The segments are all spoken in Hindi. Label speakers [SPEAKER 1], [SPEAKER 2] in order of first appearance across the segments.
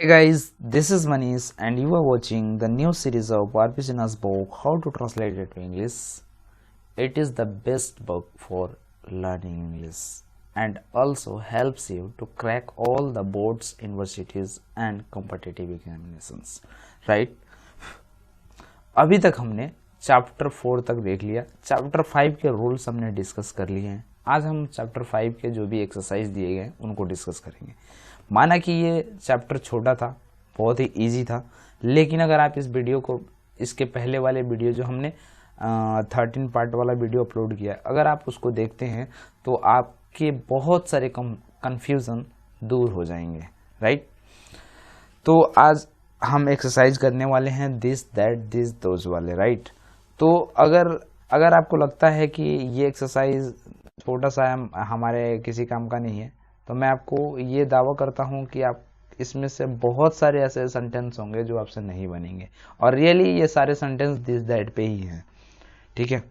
[SPEAKER 1] Hey guys, this is Manish and you are watching the new series of RP Sinha's book How to Translate It to English. It is the best book for learning English and also helps you to crack all the boards, universities and competitive examinations. Right? अभी तक हमने चैप्टर 4 तक देख लिया। चैप्टर 5 के रूल्स हमने डिस्कस कर लिए हैं। आज हम चैप्टर 5 के जो भी एक्सरसाइज दिए गए उनको डिस्कस करेंगे। माना कि ये चैप्टर छोटा था, बहुत ही इजी था, लेकिन अगर आप इस वीडियो को, इसके पहले वाले वीडियो जो हमने 13 पार्ट वाला वीडियो अपलोड किया, अगर आप उसको देखते हैं तो आपके बहुत सारे कंफ्यूजन दूर हो जाएंगे। राइट? तो आज हम एक्सरसाइज करने वाले हैं दिस दैट दिस दोज वाले। राइट? तो अगर आपको लगता है कि ये एक्सरसाइज छोटा सा हमारे किसी काम का नहीं है, तो मैं आपको ये दावा करता हूँ कि आप इसमें से बहुत सारे ऐसे सेंटेंस होंगे जो आपसे नहीं बनेंगे, और रियली ये सारे सेंटेंस दिस दैट पे ही हैं। ठीक है?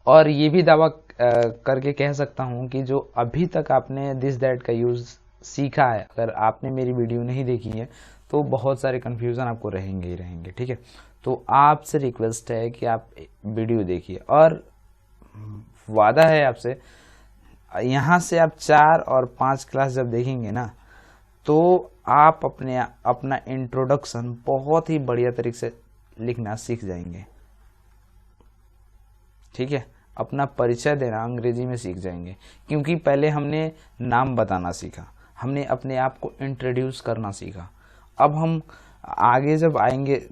[SPEAKER 1] और ये भी दावा करके कह सकता हूँ कि जो अभी तक आपने दिस दैट का यूज सीखा है, अगर आपने मेरी वीडियो नहीं देखी है तो बहुत सारे कंफ्यूजन आपको रहेंगे ही रहेंगे। ठीक है? तो आपसे रिक्वेस्ट है कि आप वीडियो देखिए, और वादा है आपसे, यहाँ से आप 4 और 5 क्लास जब देखेंगे ना, तो आप अपना इंट्रोडक्शन बहुत ही बढ़िया तरीके से लिखना सीख जाएंगे। ठीक है? अपना परिचय देना अंग्रेजी में सीख जाएंगे, क्योंकि पहले हमने नाम बताना सीखा, हमने अपने आप को इंट्रोड्यूस करना सीखा। अब हम आगे जब आएंगे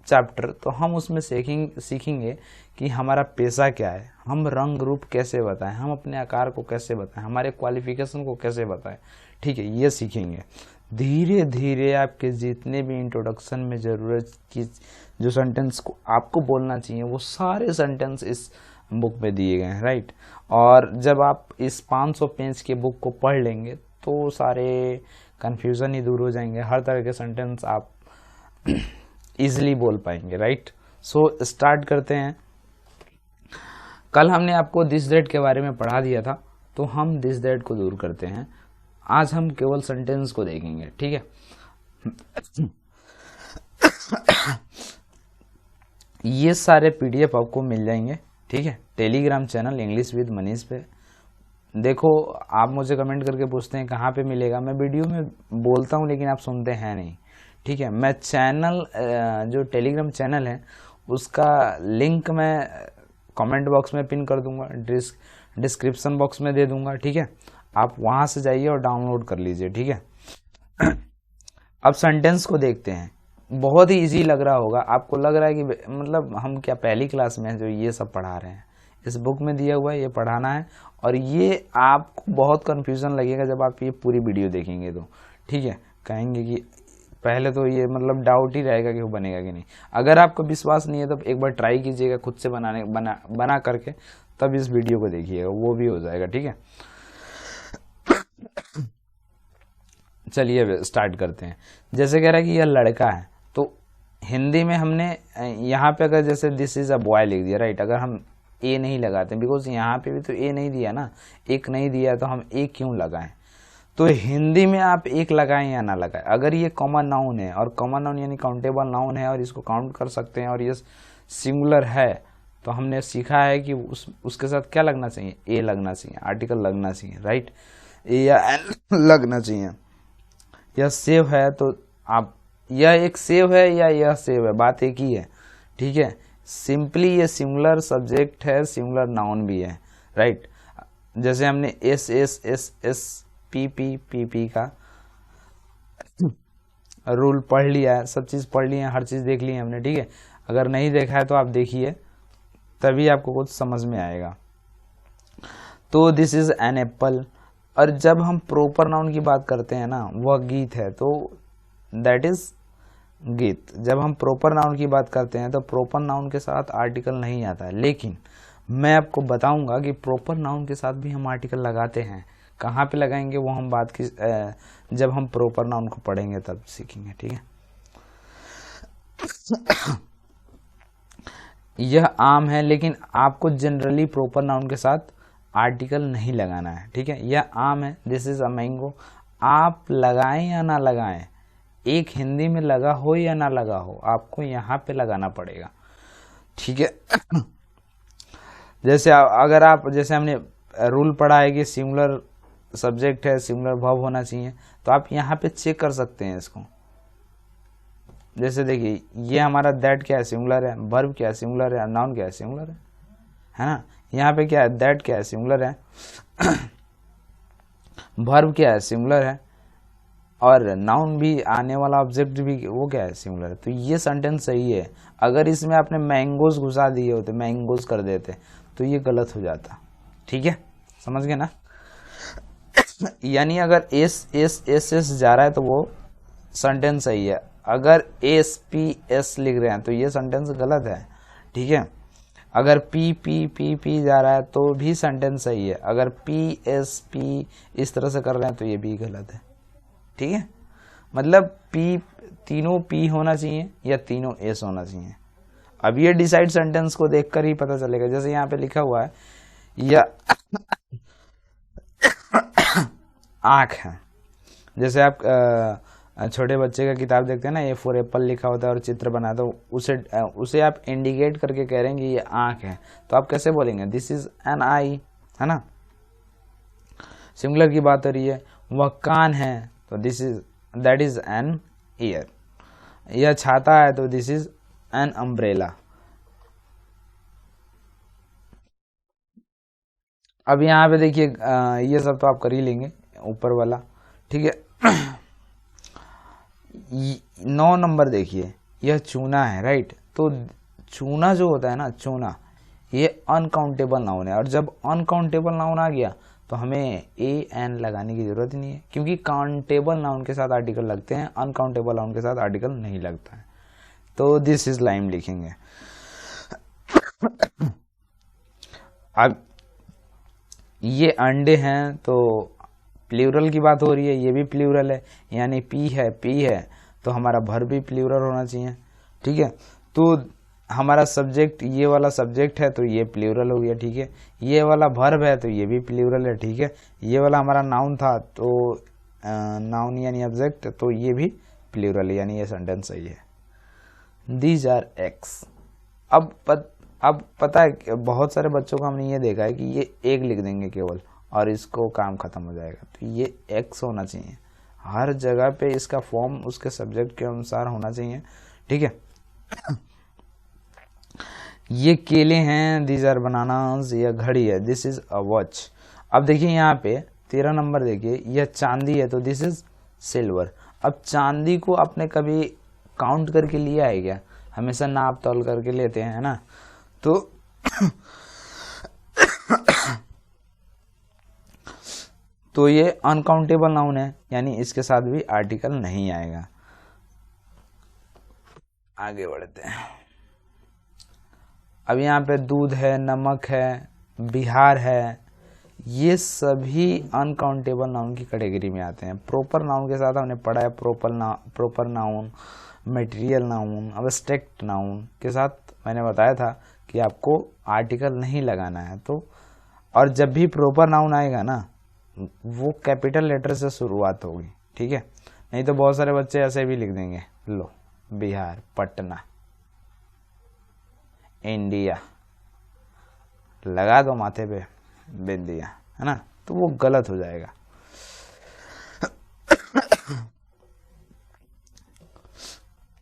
[SPEAKER 1] चैप्टर, तो हम उसमें सीखेंगे कि हमारा पेशा क्या है, हम रंग रूप कैसे बताएं, हम अपने आकार को कैसे बताएं, हमारे क्वालिफिकेशन को कैसे बताएं। ठीक है? ये सीखेंगे। धीरे धीरे आपके जितने भी इंट्रोडक्शन में ज़रूरत की जो सेंटेंस को आपको बोलना चाहिए, वो सारे सेंटेंस इस बुक में दिए गए हैं। राइट? और जब आप इस 500 पेज के बुक को पढ़ लेंगे तो सारे कन्फ्यूज़न ही दूर हो जाएंगे, हर तरह के सेंटेंस आप इजीली बोल पाएंगे। राइट? सो स्टार्ट करते हैं। कल हमने आपको दिस दैट के बारे में पढ़ा दिया था, तो हम दिस दैट को दूर करते हैं। आज हम केवल सेंटेंस को देखेंगे। ठीक है? ये सारे पीडीएफ आपको मिल जाएंगे। ठीक है? Telegram channel English with Manish पे। देखो, आप मुझे कमेंट करके पूछते हैं कहाँ पे मिलेगा। मैं वीडियो में बोलता हूँ लेकिन आप सुनते हैं नहीं। ठीक है? मैं चैनल, जो टेलीग्राम चैनल है, उसका लिंक मैं कमेंट बॉक्स में पिन कर दूंगा, डिस्क्रिप्शन बॉक्स में दे दूंगा। ठीक है? आप वहां से जाइए और डाउनलोड कर लीजिए। ठीक है? अब सेंटेंस को देखते हैं। बहुत ही इजी लग रहा होगा आपको, लग रहा है कि मतलब हम क्या पहली क्लास में हैं जो ये सब पढ़ा रहे हैं। इस बुक में दिया हुआ है, ये पढ़ाना है, और ये आपको बहुत कंफ्यूजन लगेगा जब आप ये पूरी वीडियो देखेंगे तो। ठीक है? कहेंगे कि पहले तो ये मतलब डाउट ही रहेगा कि वो बनेगा कि नहीं। अगर आपको विश्वास नहीं है तो एक बार ट्राई कीजिएगा खुद से बना करके, तब इस वीडियो को देखिएगा, वो भी हो जाएगा। ठीक है? चलिए स्टार्ट करते हैं। जैसे कह रहा है कि यह लड़का है, तो हिंदी में हमने यहाँ पे अगर जैसे दिस इज अ बॉय लिख दिया। राइट? अगर हम ए नहीं लगाते, बिकॉज यहाँ पे भी तो ए नहीं दिया ना, एक नहीं दिया, तो हम ए क्यों लगाएं? तो हिंदी में आप एक लगाएं या ना लगाएं, अगर ये कॉमन नाउन है, और कॉमन नाउन यानी काउंटेबल नाउन है, और इसको काउंट कर सकते हैं, और ये सिंगुलर है, तो हमने सीखा है कि उसके साथ क्या लगना चाहिए? ए लगना चाहिए, आर्टिकल लगना चाहिए। राइट? ए या एन लगना चाहिए। यह सेव है, तो आप, यह एक सेव है या यह सेव है, बात एक ही है। ठीक है? सिंपली ये सिंगुलर सब्जेक्ट है, सिंगुलर नाउन भी है। राइट? जैसे हमने S S S S P P P P का रूल पढ़ लिया है, सब चीज़ पढ़ ली है, हर चीज़ देख ली है हमने। ठीक है? अगर नहीं देखा है तो आप देखिए, तभी आपको कुछ समझ में आएगा। तो दिस इज एन एप्पल। और जब हम प्रॉपर नाउन की बात करते हैं ना, वह गीत है, तो दैट इज गीत। जब हम प्रॉपर नाउन की बात करते हैं तो प्रॉपर नाउन के साथ आर्टिकल नहीं आता है, लेकिन मैं आपको बताऊंगा कि प्रॉपर नाउन के साथ भी हम आर्टिकल लगाते हैं। कहाँ पे लगाएंगे वो हम बात की जब हम प्रॉपर नाउन को पढ़ेंगे तब सीखेंगे। ठीक है? यह आम है, लेकिन आपको जनरली प्रॉपर नाउन के साथ आर्टिकल नहीं लगाना है। ठीक है? यह आम है, दिस इज अ मैंगो। आप लगाएं या ना लगाएं, एक हिंदी में लगा हो या ना लगा हो, आपको यहाँ पे लगाना पड़ेगा, ठीक है। जैसे अगर आप, जैसे हमने रूल पढ़ा है कि सिंगुलर सब्जेक्ट है, सिंगुलर वर्ब होना चाहिए, तो आप यहाँ पे चेक कर सकते हैं इसको। जैसे देखिए ये हमारा दैट क्या है, सिंगुलर है, वर्ब क्या है, सिंगुलर है, नाउन क्या है, सिंगुलर है ना। यहाँ पे क्या है, दैट क्या है, सिंगुलर है, वर्ब क्या है, सिंगुलर है, और नाउन भी, आने वाला ऑब्जेक्ट भी वो क्या है, सिंगुलर है। तो ये सेंटेंस सही है। अगर इसमें आपने मैंगोज घुसा दिए होते, मैंगोज कर देते, तो ये गलत हो जाता, ठीक है, समझ गए ना। यानी अगर एस एस एस एस जा रहा है तो वो सेंटेंस सही है, अगर एस पी एस लिख रहे हैं तो ये सेंटेंस गलत है, ठीक है। अगर पी पी पी पी जा रहा है तो भी सेंटेंस सही है, अगर पी एस पी इस तरह से कर रहे हैं तो ये भी गलत है, ठीक है। मतलब पी, तीनों पी होना चाहिए या तीनों एस होना चाहिए। अब ये डिसाइड सेंटेंस को देखकर ही पता चलेगा। जैसे यहाँ पे लिखा हुआ है या आँख है, जैसे आप छोटे बच्चे का किताब देखते हैं ना, ए फॉर एप्पल लिखा होता है और चित्र बना, तो उसे आप इंडिकेट करके कह रहे हैं कि ये आँख है, तो आप कैसे बोलेंगे, दिस इज एन आई, है ना। सिंगुलर की बात हो रही है। वह कान है तो this is, that is an year. यह छाता है तो दिस इज एन अम्ब्रेला। अब यहाँ पे देखिए ये सब तो आप कर ही लेंगे ऊपर वाला, ठीक है। 9 नंबर देखिए, यह चूना है, राइट। तो चूना जो होता है ना, चूना, ये अनकाउंटेबल नाउन है, और जब अनकाउंटेबल नाउन आ गया तो हमें ए एन लगाने की जरूरत ही नहीं है, क्योंकि काउंटेबल नाउन के साथ आर्टिकल लगते हैं, अनकाउंटेबल नाउन के साथ आर्टिकल नहीं लगता है। तो दिस इज लाइम लिखेंगे। अब ये अंडे हैं तो प्लूरल की बात हो रही है, ये भी प्लूरल है, यानी पी है तो हमारा वर्ब भी प्लूरल होना चाहिए, ठीक है। तो हमारा सब्जेक्ट, ये वाला सब्जेक्ट है तो ये प्लूरल हो गया, ठीक है। ये वाला वर्ब है तो ये भी प्लूरल है, ठीक है। ये वाला हमारा नाउन था तो नाउन यानी ऑब्जेक्ट, तो ये भी प्लूरल है, यानी ये सेंटेंस सही है। These are X. अब पता है बहुत सारे बच्चों को हमने ये देखा है कि ये एक लिख देंगे केवल और इसको काम खत्म हो जाएगा, तो ये एक्स होना चाहिए हर जगह पे, इसका फॉर्म उसके सब्जेक्ट के अनुसार होना चाहिए, ठीक है। ये केले हैं, दीज आर बनानास। यह घड़ी है, दिस इज अ वॉच। अब देखिए यहाँ पे 13 नंबर देखिए, यह चांदी है तो दिस इज सिल्वर। अब चांदी को आपने कभी काउंट करके लिया है क्या, हमेशा नाप तोल करके लेते हैं, है ना। तो तो ये अनकाउंटेबल नाउन है, यानी इसके साथ भी आर्टिकल नहीं आएगा। आगे बढ़ते हैं। अब यहाँ पे दूध है, नमक है, बिहार है, ये सभी अनकाउंटेबल नाउन की कैटेगरी में आते हैं। प्रॉपर नाउन के साथ हमने पढ़ा है proper noun, material noun, abstract noun के साथ मैंने बताया था कि आपको आर्टिकल नहीं लगाना है। तो और जब भी प्रॉपर नाउन आएगा ना, वो कैपिटल लेटर से शुरुआत होगी, ठीक है। नहीं तो बहुत सारे बच्चे ऐसे भी लिख देंगे, लो बिहार, पटना, इंडिया, लगा दो माथे पे बिंदिया, है ना, तो वो गलत हो जाएगा।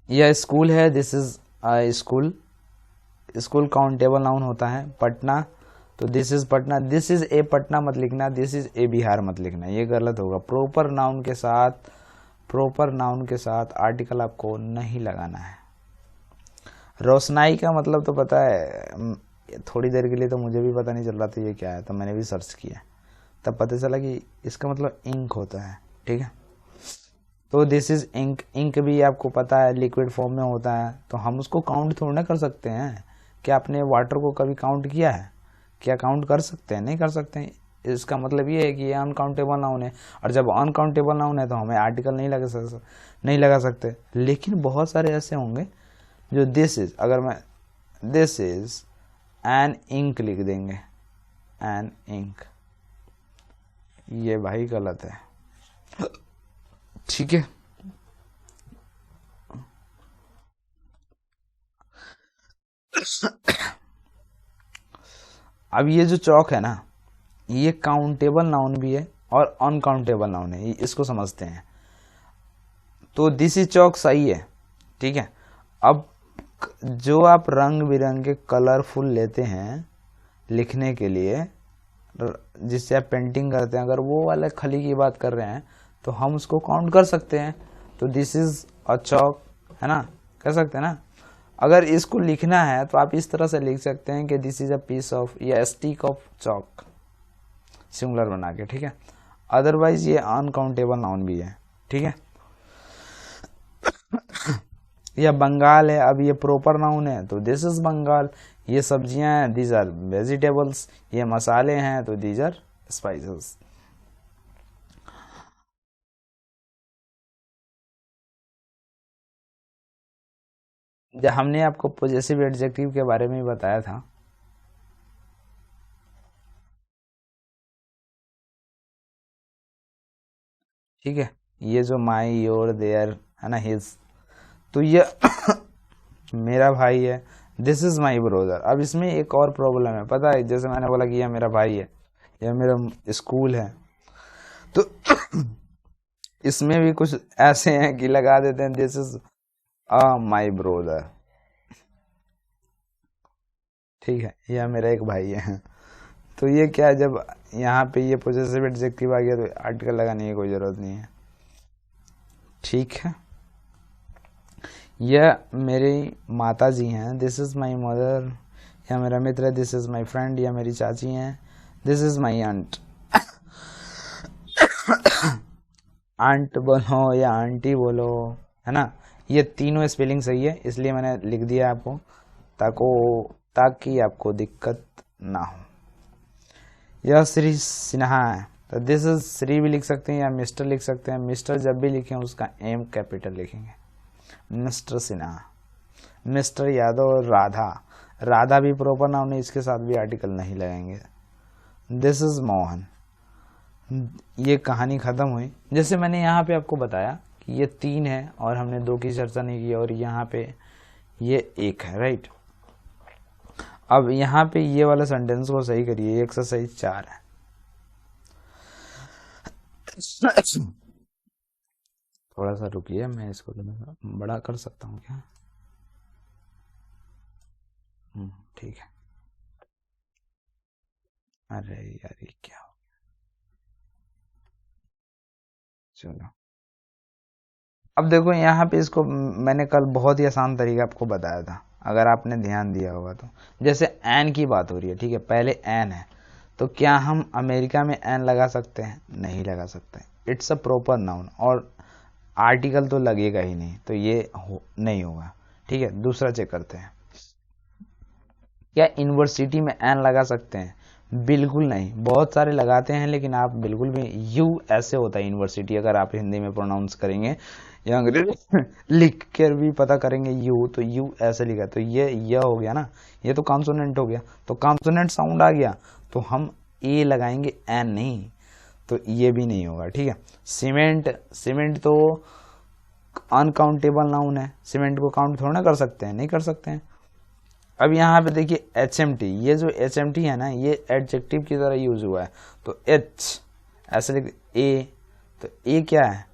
[SPEAKER 1] यह स्कूल है, this is school. School countable noun होता है। पटना तो this is Patna, this is a Patna मत लिखना, दिस इज ए बिहार मत लिखना, ये गलत होगा। प्रॉपर नाउन के साथ आर्टिकल आपको नहीं लगाना है। रोशनाई का मतलब तो पता है, थोड़ी देर के लिए तो मुझे भी पता नहीं चल रहा था ये क्या है, तो मैंने भी सर्च किया, तब पता चला कि इसका मतलब इंक होता है, ठीक है। तो दिस इज इंक। इंक भी आपको पता है लिक्विड फॉर्म में होता है, तो हम उसको काउंट थोड़ा ना कर सकते हैं। क्या आपने वाटर को कभी काउंट किया है, क्या काउंट कर सकते हैं, नहीं कर सकते हैं। इसका मतलब ये है कि ये अनकाउंटेबल नाउन है, और जब अनकाउंटेबल नाउन है तो हमें आर्टिकल नहीं लगा सकते। लेकिन बहुत सारे ऐसे होंगे जो दिस इज, अगर मैं दिस इज एन इंक लिख देंगे, एन इंक, ये भाई गलत है। ठीक है। अब ये जो चौक है ना, ये काउंटेबल नाउन भी है और अनकाउंटेबल नाउन है, इसको समझते हैं। तो दिस इज चौक सही है, ठीक है। अब जो आप रंग बिरंगे कलरफुल लेते हैं लिखने के लिए, जिससे आप पेंटिंग करते हैं, अगर वो वाले खली की बात कर रहे हैं तो हम उसको काउंट कर सकते हैं। तो दिस इज अ चौक, है ना, कह सकते हैं ना। अगर इसको लिखना है तो आप इस तरह से लिख सकते हैं कि this is a piece of या स्टिक ऑफ चौक, सिंगुलर बना के, ठीक है। अदरवाइज ये अनकाउंटेबल नाउन भी है, ठीक है। या बंगाल है, अब ये प्रॉपर नाउन है तो दिस इज बंगाल। ये सब्जियां हैं, दीज आर वेजिटेबल्स। ये मसाले हैं तो दीज आर स्पाइसेस। जब हमने आपको पॉजेसिव एडजेक्टिव के बारे में बताया था, ठीक है, ये जो माई योर देयर है ना, हिज, तो ये मेरा भाई है, दिस इज माई ब्रोदर। अब इसमें एक और प्रॉब्लम है, पता है, जैसे मैंने बोला कि यह मेरा भाई है, यह मेरा स्कूल है, तो इसमें भी कुछ ऐसे हैं कि लगा देते हैं दिस इज माई ब्रोदर, ठीक है, यह मेरा एक भाई है। तो ये क्या है, जब यहाँ पे ये पॉजेसिव एडजेक्टिव आ गया तो आर्टिकल लगाने की कोई जरूरत नहीं है, ठीक है। यह मेरी माता जी हैं, दिस इज माई मदर। या मेरा मित्र है, दिस इज माई फ्रेंड। या मेरी चाची हैं, this is my aunt. Aunt बोलो या आंटी बोलो, है ना, ये तीनों स्पेलिंग सही है, इसलिए मैंने लिख दिया आपको, ताकि आपको दिक्कत ना हो। यह श्री सिन्हा है, तो दिस इज श्री भी लिख सकते हैं या मिस्टर लिख सकते हैं। मिस्टर जब भी लिखें उसका एम कैपिटल लिखेंगे, मिस्टर सिन्हा। मिस्टर यादव और राधा, राधा भी प्रॉपर नाउन है, इसके साथ भी आर्टिकल नहीं लगाएंगे। This is Mohan. ये कहानी खत्म हुई। जैसे मैंने यहाँ पे आपको बताया कि ये 3 है और हमने 2 की चर्चा नहीं की, और यहाँ पे ये 1 है, राइट। अब यहाँ पे ये वाला सेंटेंस को सही करिए, एक्सरसाइज 4 है। थोड़ा सा रुकिए, मैं इसको बड़ा कर सकता हूँ क्या? ठीक है। अरे यार ये क्या हो, चलो। अब देखो यहाँ पे इसको मैंने कल बहुत ही आसान तरीका आपको बताया था, अगर आपने ध्यान दिया होगा तो। जैसे एन की बात हो रही है, ठीक है, पहले एन है, तो क्या हम अमेरिका में एन लगा सकते हैं? नहीं लगा सकते, इट्स अ प्रॉपर नाउन, और आर्टिकल तो लगेगा ही नहीं, तो ये नहीं होगा, ठीक है। दूसरा चेक करते हैं, क्या यूनिवर्सिटी में एन लगा सकते हैं? बिल्कुल नहीं, बहुत सारे लगाते हैं, लेकिन आप बिल्कुल भी, यू ऐसे होता है यूनिवर्सिटी, अगर आप हिंदी में प्रोनाउंस करेंगे या अंग्रेजी लिख कर भी पता करेंगे यू, तो यू ऐसे लिखा, तो ये हो गया ना, ये तो कॉन्सोनेंट हो गया, तो कॉन्सोनेंट साउंड आ गया, तो हम ए लगाएंगे, एन नहीं, तो ये भी नहीं होगा, ठीक है। सीमेंट, सीमेंट तो अनकाउंटेबल नाउन है, सीमेंट को काउंट थोड़ा ना कर सकते हैं, नहीं कर सकते हैं। अब यहाँ पे देखिए HMT, ये जो HMT है ना, ये एडजेक्टिव की तरह यूज हुआ है, तो H ऐसे लिख, ए, तो ए क्या है,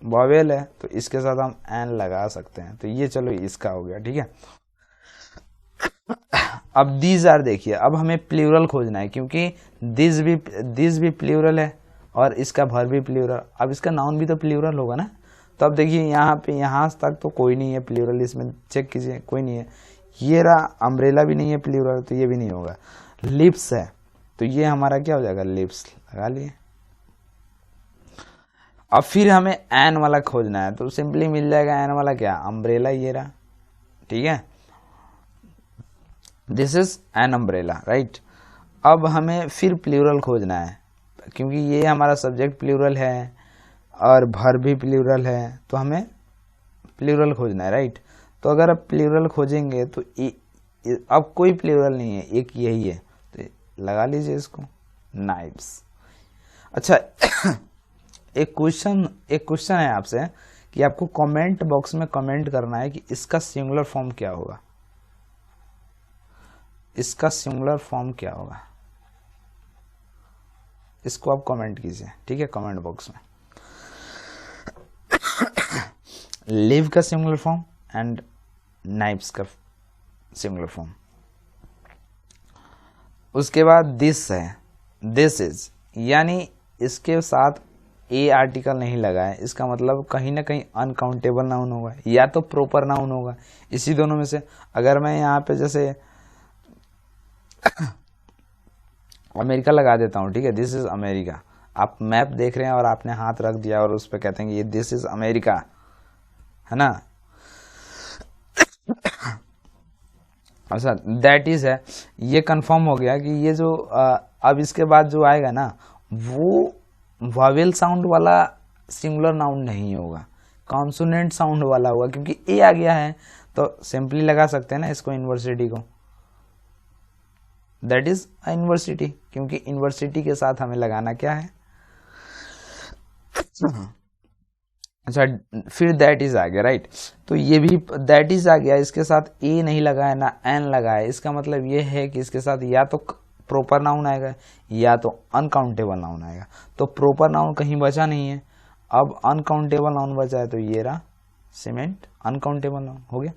[SPEAKER 1] वॉवेल है, तो इसके साथ हम एन लगा सकते हैं, तो ये चलो इसका हो गया, ठीक है। अब दीज आर देखिए, अब हमें प्लूरल खोजना है, क्योंकि दिस भी प्लूरल है और इसका भर भी प्लूरल, अब इसका नाउन भी तो प्लूरल होगा ना। तो अब देखिए यहाँ पे, यहाँ तक तो कोई नहीं है प्लूरल, इसमें चेक कीजिए, कोई नहीं है। ये रहा, अम्ब्रेला भी नहीं है प्लूरल, तो ये भी नहीं होगा। लिप्स है, तो ये हमारा क्या हो जाएगा, लिप्स लगा लिए। अब फिर हमें एन वाला खोजना है, तो सिंपली मिल जाएगा एन वाला, क्या, अम्ब्रेला, ये रहा, ठीक है, this is an umbrella, right. अब हमें फिर प्लूरल खोजना है, क्योंकि ये हमारा सब्जेक्ट प्लूरल है और भर्ब भी प्लूरल है, तो हमें प्लूरल खोजना है, राइट। तो अगर आप प्लूरल खोजेंगे तो अब कोई प्लूरल नहीं है, एक यही है, तो लगा लीजिए इसको, नाइव्स। अच्छा एक क्वेश्चन है आपसे कि आपको कमेंट बॉक्स में कमेंट करना है कि इसका सिंगुलर फॉर्म क्या होगा, इसका सिंगुलर फॉर्म क्या होगा, इसको आप कमेंट कीजिए, ठीक है, कमेंट बॉक्स में। लिव का सिंगुलर फॉर्म एंड नाइफ्स का सिंगुलर फॉर्म। उसके बाद दिस है, दिस इज, यानी इसके साथ ए आर्टिकल नहीं लगा है, इसका मतलब कहीं ना कहीं अनकाउंटेबल नाउन होगा या तो प्रॉपर नाउन होगा, इसी दोनों में से। अगर मैं यहाँ पे जैसे अमेरिका लगा देता हूँ, ठीक है, दिस इज अमेरिका, आप मैप देख रहे हैं और आपने हाथ रख दिया और उस पर कहते हैं कि ये दिस इज अमेरिका, है ना। अच्छा, दैट इज है, ये कंफर्म हो गया कि ये जो अब इसके बाद जो आएगा ना वो वावेल साउंड वाला सिंगुलर नाउन नहीं होगा, कॉन्सोनेंट साउंड वाला होगा, क्योंकि ए आ गया है तो सिंपली लगा सकते हैं ना इसको, यूनिवर्सिटी को, दैट इज अ यूनिवर्सिटी, क्योंकि यूनिवर्सिटी के साथ हमें लगाना क्या है। अच्छा, फिर दैट इज आ गया, राइट, तो ये भी दैट इज आ गया, इसके साथ ए नहीं लगा है ना एन लगा है, इसका मतलब ये है कि इसके साथ या तो प्रॉपर नाउन आएगा या तो अनकाउंटेबल नाउन आएगा, तो प्रॉपर नाउन कहीं बचा नहीं है, अब अनकाउंटेबल नाउन बचा है, तो ये रहा सीमेंट, अनकाउंटेबल नाउन हो गया।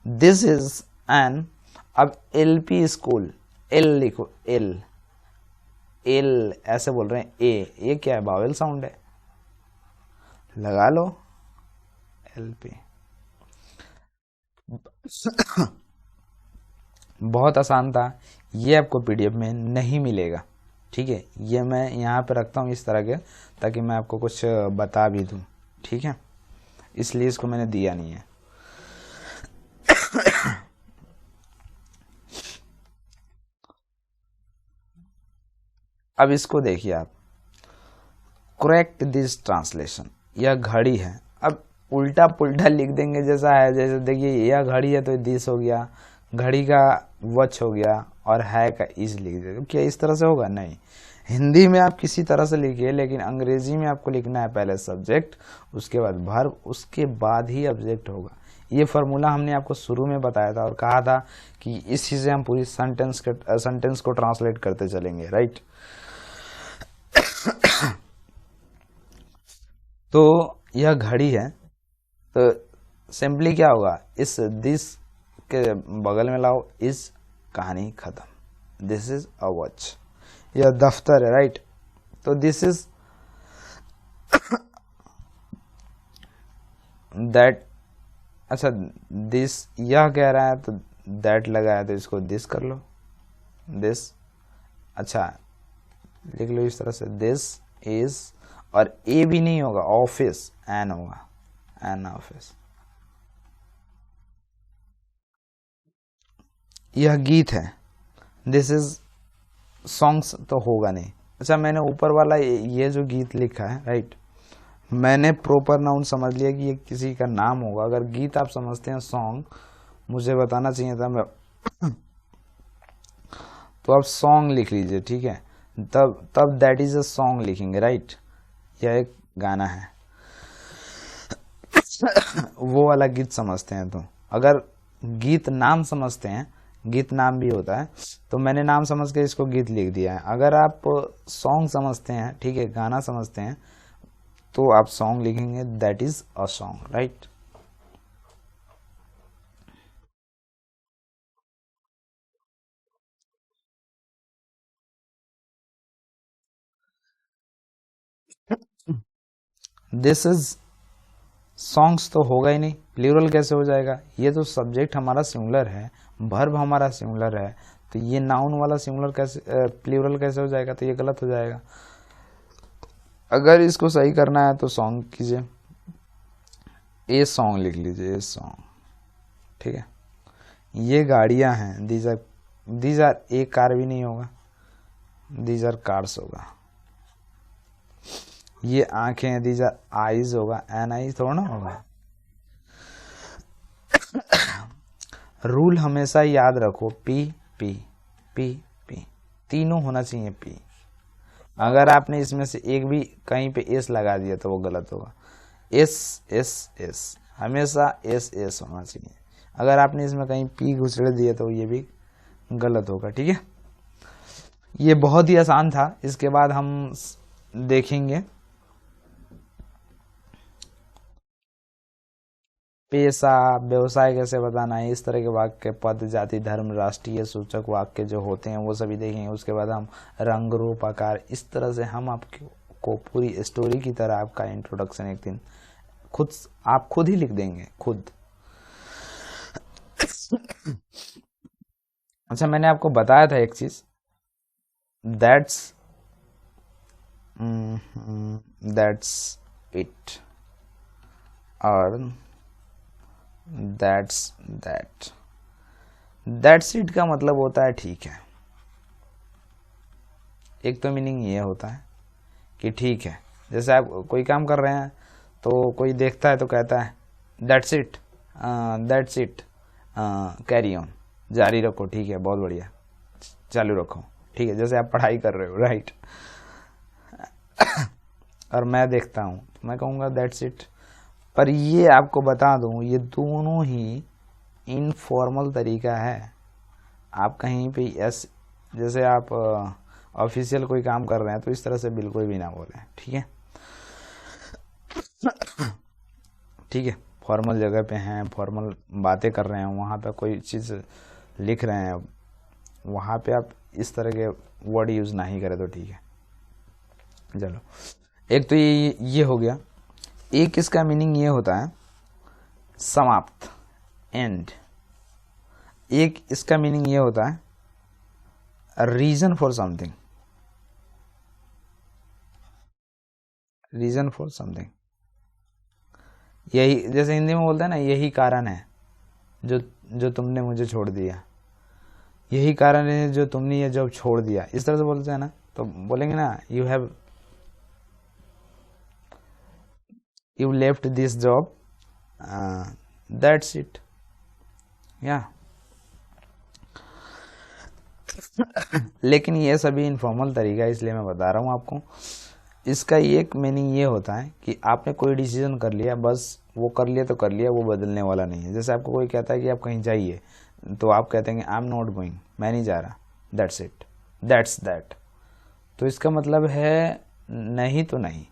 [SPEAKER 1] दिस इज एन, अब एलपी स्कूल, एल लिखो, एल, एल ऐसे बोल रहे हैं, ये क्या है, बावेल साउंड है, लगा लो एलपी। बहुत आसान था, ये आपको पीडीएफ में नहीं मिलेगा, ठीक है, ये मैं यहाँ पे रखता हूँ इस तरह के, ताकि मैं आपको कुछ बता भी दूँ, ठीक है, इसलिए इसको मैंने दिया नहीं है। अब इसको देखिए आप, करेक्ट दिस ट्रांसलेशन, यह घड़ी है, अब उल्टा पुल्टा लिख देंगे जैसा है, जैसे देखिए यह घड़ी है तो दिस हो गया, घड़ी का वॉच हो गया, और है का इज लिख दे, क्या इस तरह से होगा, नहीं, हिंदी में आप किसी तरह से लिखिए, लेकिन अंग्रेजी में आपको लिखना है पहले सब्जेक्ट, उसके बाद वर्ब, उसके बाद ही ऑब्जेक्ट होगा। ये फार्मूला हमने आपको शुरू में बताया था और कहा था कि इस चीज़ से हम पूरी सेंटेंस को ट्रांसलेट करते चलेंगे, राइट। तो यह घड़ी है, तो सिंपली क्या होगा, इस दिस के बगल में लाओ, इस कहानी खत्म, दिस इज अ वॉच, यह दफ्तर है, राइट, तो दिस इज दैट, अच्छा दिस यह कह रहा है तो दैट लगा है तो इसको दिस कर लो, दिस, अच्छा लिख लो इस तरह से, दिस इज, और ए भी नहीं होगा, ऑफिस, एन होगा, एन ऑफिस। यह गीत है, दिस इज सॉन्ग्स तो होगा नहीं। अच्छा, मैंने ऊपर वाला ये जो गीत लिखा है, राइट, मैंने प्रॉपर नाउन समझ लिया कि ये किसी का नाम होगा, अगर गीत आप समझते हैं सॉन्ग, मुझे बताना चाहिए था, मैं तो आप सॉन्ग लिख लीजिए, ठीक है, तब दैट इज अ सॉन्ग लिखेंगे, राइट, यह एक गाना है। वो वाला गीत समझते हैं, तो अगर गीत नाम समझते हैं, गीत नाम भी होता है, तो मैंने नाम समझ के इसको गीत लिख दिया है। अगर आप सॉन्ग समझते हैं, ठीक है, गाना समझते हैं, तो आप सॉन्ग लिखेंगे, that is a song, right. This is songs तो होगा ही नहीं, प्लूरल कैसे हो जाएगा, ये तो सब्जेक्ट हमारा सिंगुलर है, वर्ब हमारा सिंगुलर है, तो ये नाउन वाला सिंगुलर कैसे प्लूरल कैसे हो जाएगा, तो ये गलत हो जाएगा। अगर इसको सही करना है तो सॉन्ग कीजिए, ए सॉन्ग लिख लीजिए, ए सॉन्ग, ठीक है। ये गाड़ियां हैं, दीज आर, ए कार भी नहीं होगा, दीज आर कार्स होगा। ये आंखें हैं, दीज आर आईज होगा, एन आईज थोड़ा ना होगा। रूल हमेशा याद रखो, पी पी पी पी, तीनों होना चाहिए, पी, अगर आपने इसमें से एक भी कहीं पे एस लगा दिया तो वो गलत होगा। एस एस एस, हमेशा एस एस होना चाहिए। अगर आपने इसमें कहीं पी घुसड़ दिया तो ये भी गलत होगा। ठीक है, ये बहुत ही आसान था। इसके बाद हम देखेंगे पेशा, व्यवसाय कैसे बताना है, इस तरह के वाक्य, पद, जाति, धर्म, राष्ट्रीय सूचक वाक्य जो होते हैं वो सभी देखेंगे। उसके बाद हम रंग, रूप, आकार, इस तरह से हम आपको पूरी स्टोरी की तरह आपका इंट्रोडक्शन एक दिन आप खुद ही लिख देंगे, खुद। अच्छा, मैंने आपको बताया था एक चीज, दैट्स दैट्स इट और दैट्स इट का मतलब होता है ठीक है। एक तो मीनिंग ये होता है कि ठीक है, जैसे आप कोई काम कर रहे हैं तो कोई देखता है तो कहता है दैट्स इट, कैरी ऑन, जारी रखो, ठीक है, बहुत बढ़िया, चालू रखो, ठीक है। जैसे आप पढ़ाई कर रहे हो, राइट, और मैं देखता हूँ तो मैं कहूँगा दैट्स इट। पर ये आपको बता दूं, ये दोनों ही इनफॉर्मल तरीका है। आप कहीं पे जैसे आप ऑफिशियल कोई काम कर रहे हैं तो इस तरह से बिल्कुल भी ना बोलें, ठीक है। ठीक है, फॉर्मल जगह पे हैं, फॉर्मल बातें कर रहे हैं, वहाँ पे कोई चीज़ लिख रहे हैं, वहाँ पे आप इस तरह के वर्ड यूज़ नहीं करें तो ठीक है। चलो, एक तो ये हो गया। एक इसका मीनिंग ये होता है समाप्त, एंड। एक इसका मीनिंग ये होता है reason for something, reason for something. यही, जैसे हिंदी में बोलते हैं ना, यही कारण है जो जो तुमने मुझे छोड़ दिया, यही कारण है जो तुमने ये जॉब छोड़ दिया, इस तरह से बोलते हैं ना, तो बोलेंगे ना you left this job, that's it, या लेकिन ये सभी इनफॉर्मल तरीका है, इसलिए मैं बता रहा हूँ आपको। इसका एक मीनिंग ये होता है कि आपने कोई डिसीजन कर लिया, बस वो कर लिया तो कर लिया, वो बदलने वाला नहीं है। जैसे आपको कोई कहता है कि आप कहीं जाइए तो आप कहते हैं आई एम नॉट गोइंग, मैं नहीं जा रहा, दैट्स इट, दैट्स दैट। तो इसका मतलब है नहीं तो नहीं,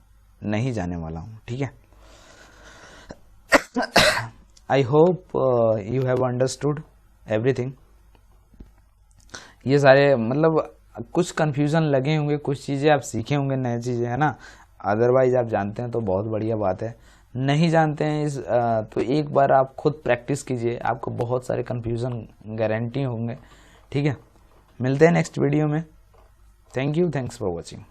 [SPEAKER 1] नहीं जाने वाला हूँ, ठीक है। I hope you have understood everything. ये सारे मतलब कुछ कंफ्यूजन लगे होंगे, कुछ चीज़ें आप सीखे होंगे, नई चीज़ें, है ना। अदरवाइज आप जानते हैं तो बहुत बढ़िया बात है। नहीं जानते हैं तो एक बार आप खुद प्रैक्टिस कीजिए, आपको बहुत सारे कंफ्यूजन गारंटी होंगे, ठीक है। मिलते हैं नेक्स्ट वीडियो में। Thank you, thanks for watching.